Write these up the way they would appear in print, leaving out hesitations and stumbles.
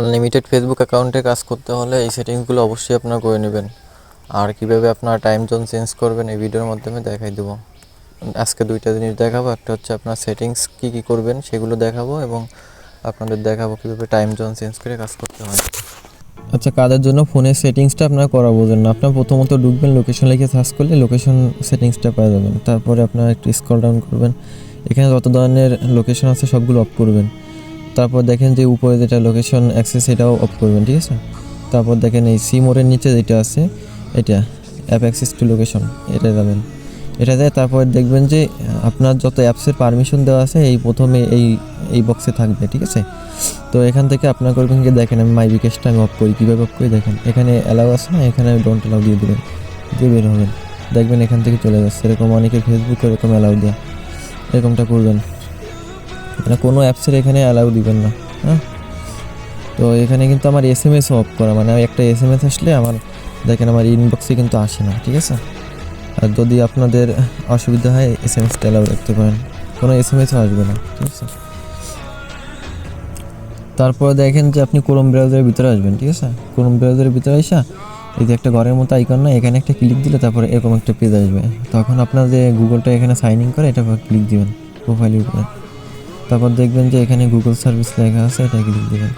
Unlimited Facebook অ্যাকাউন্টে কাজ করতে হলে এই সেটিংসগুলো অবশ্যই আপনারা করে নেবেন। আর কীভাবে আপনার টাইম জোন চেঞ্জ করবেন এই ভিডিওর মাধ্যমে দেখাই দেবো। আজকে দুইটা জিনিস দেখাবো, একটা হচ্ছে আপনার সেটিংস কী কী করবেন সেগুলো দেখাবো, এবং আপনাদের দেখাবো কীভাবে টাইম জোন চেঞ্জ করে কাজ করতে হয়। আচ্ছা, কাজের জন্য ফোনের সেটিংসটা আপনারা করা বোঝেন না। আপনার প্রথমত ঢুকবেন, লোকেশন লিখে সার্চ করলে লোকেশন সেটিংসটা পেয়ে যাবেন। তারপরে আপনারা একটু স্ক্রল ডাউন করবেন, এখানে যত ধরনের লোকেশন আছে সবগুলো অফ করবেন। তারপর দেখেন যে উপরে যেটা লোকেশন অ্যাক্সেস এটাও অফ করবেন, ঠিক আছে। তারপর দেখেন এই সি মোড়ের নিচে যেটা আছে এটা অ্যাপ অ্যাক্সেস টু লোকেশন, এটা যাবেন। এটা যায় তারপর দেখবেন যে আপনার যত অ্যাপসের পারমিশন দেওয়া আছে এই প্রথমে এই বক্সে থাকবে, ঠিক আছে। তো এখান থেকে আপনার করবেন কি, দেখেন আমি মাই বিকাশটা আমি অফ করি, কীভাবে অফ করি দেখেন, এখানে অ্যালাউ আছে না, এখানে ডোন্ট অ্যালাউ দিয়ে দেবেন, দিয়ে বের হবেন। দেখবেন এখান থেকে চলে যাচ্ছে। এরকম অনেকে ফেসবুকে এরকম অ্যালাউ দেয়, এরকমটা করবেন। মানে কোনো অ্যাপসের এখানে অ্যালাউ দিবেন না, হ্যাঁ। তো এখানে কিন্তু আমার SMS অফ করা, মানে একটা SMS আসলে আমার দেখেন আমার ইনবক্সে কিন্তু আসে না, ঠিক আছে। আর যদি আপনাদের অসুবিধা হয় SMS অ্যালাউ রাখতে পারেন, কোনো SMS-ও আসবে না, ঠিক আছে। তারপর দেখেন যে আপনি ক্রোম ব্রাউজারের ভিতরে আসবেন, ঠিক আছে। ক্রোম ব্রাউজারের ভিতরে আসা এই যে একটা ঘরের মতো আইকন না, এখানে একটা ক্লিক দিলে তারপরে এরকম একটা পেজ আসবে। তখন আপনার যে গুগলটা এখানে সাইন ইন করে এটা ক্লিক দিবেন প্রোফাইলের উপরে। তারপর দেখবেন যে এখানে গুগল সার্ভিস লেখা আছে, এটা ক্লিক দিবেন।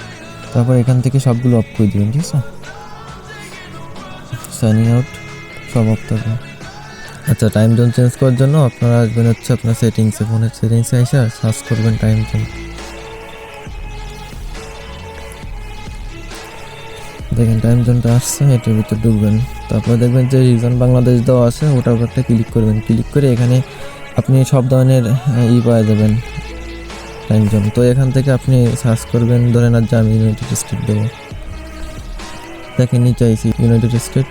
তারপর এখান থেকে সবগুলো অফ করে দিবেন, ঠিক আছে। সাইনিং আউট সব অফ থাকবে। আচ্ছা, টাইম জোন চেঞ্জ করার জন্য আপনারা আসবেন হচ্ছে আপনার সেটিংসে, ফোনের সেটিংসে এসে সার্চ করবেন টাইম জোন। দেখেন টাইম জোনটা আসছে, এটার ভিতর ঢুকবেন। তারপর দেখবেন যে রিজন বাংলাদেশ দেওয়া আছে, ওটার উপর একটা ক্লিক করবেন। ক্লিক করে এখানে আপনি সব ধরনের পাওয়া যাবেন টাইম জোন। তো এখান থেকে আপনি সার্চ করবেন, ধরেন আর যে আমি ইউনাইটেড স্টেট দেবো, দেখেন নিচে আইসি ইউনাইটেড স্টেট।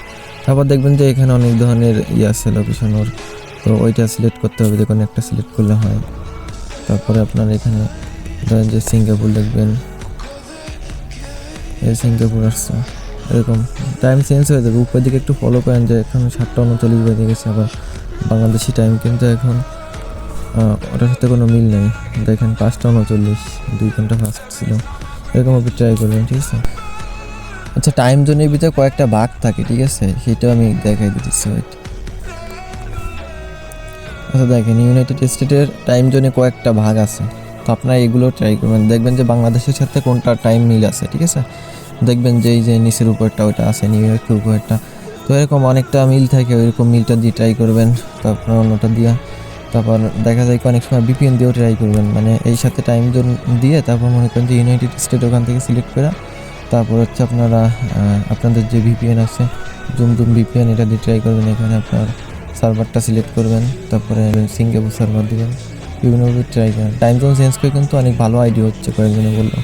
তারপর দেখবেন যে এখানে অনেক ধরনের আছে লোকেশন ওর, তো ওইটা সিলেক্ট করতে হবে, যে কোনো একটা সিলেক্ট করলে হয়। তারপরে আপনার এখানে ধরেন যে সিঙ্গাপুর দেখবেন, এই সিঙ্গাপুর আসছে। এরকম টাইম চেঞ্জ হয়ে যাবে। উপর দিকে একটু ফলো করেন যে এখন 7:39 বেজে গেছে, আবার বাংলাদেশি টাইম কিন্তু এখন ওটার সাথে কোনো মিল নেই। দেখেন 5:39, 2 ঘন্টা ফাস্ট ছিল। এরকম আপনি ট্রাই করবেন, ঠিক আছে। আচ্ছা, টাইম জোনের ভিতরে কয়েকটা ভাগ থাকে, ঠিক আছে, সেটাও আমি দেখাই দিতেছি। আচ্ছা দেখেন, ইউনাইটেড স্টেটের টাইম জোনে কয়েকটা ভাগ আছে, তো আপনারা এগুলো ট্রাই করবেন। দেখবেন যে বাংলাদেশের সাথে কোনটা টাইম মিল আছে, ঠিক আছে। দেখবেন যে এই যে নিচের উপরটা ওইটা আছে, নিউ ইয়র্কের উপরটা, তো এরকম অনেকটা মিল থাকে, ওইরকম মিলটা দিয়ে ট্রাই করবেন। তারপর অন্যটা দিয়ে, তারপর দেখা যায় অনেক সময় VPN দিয়েও ট্রাই করবেন, মানে এই সাথে টাইম জোন দিয়ে তারপর মনে করেন যে ইউনাইটেড স্টেট ওখান থেকে সিলেক্ট করে, তারপর হচ্ছে আপনারা আপনাদের যে VPN আছে জুম VPN, এটা দিয়ে ট্রাই করবেন। এখানে আপনার সার্ভারটা সিলেক্ট করবেন, তারপরে সিঙ্গাপুর সার্ভার দিবেন, বিভিন্নভাবে ট্রাই করেন। টাইম জোন চেঞ্জ করে কিন্তু অনেক ভালো আইডিয়া হচ্ছে কয়েকদিনে বললো।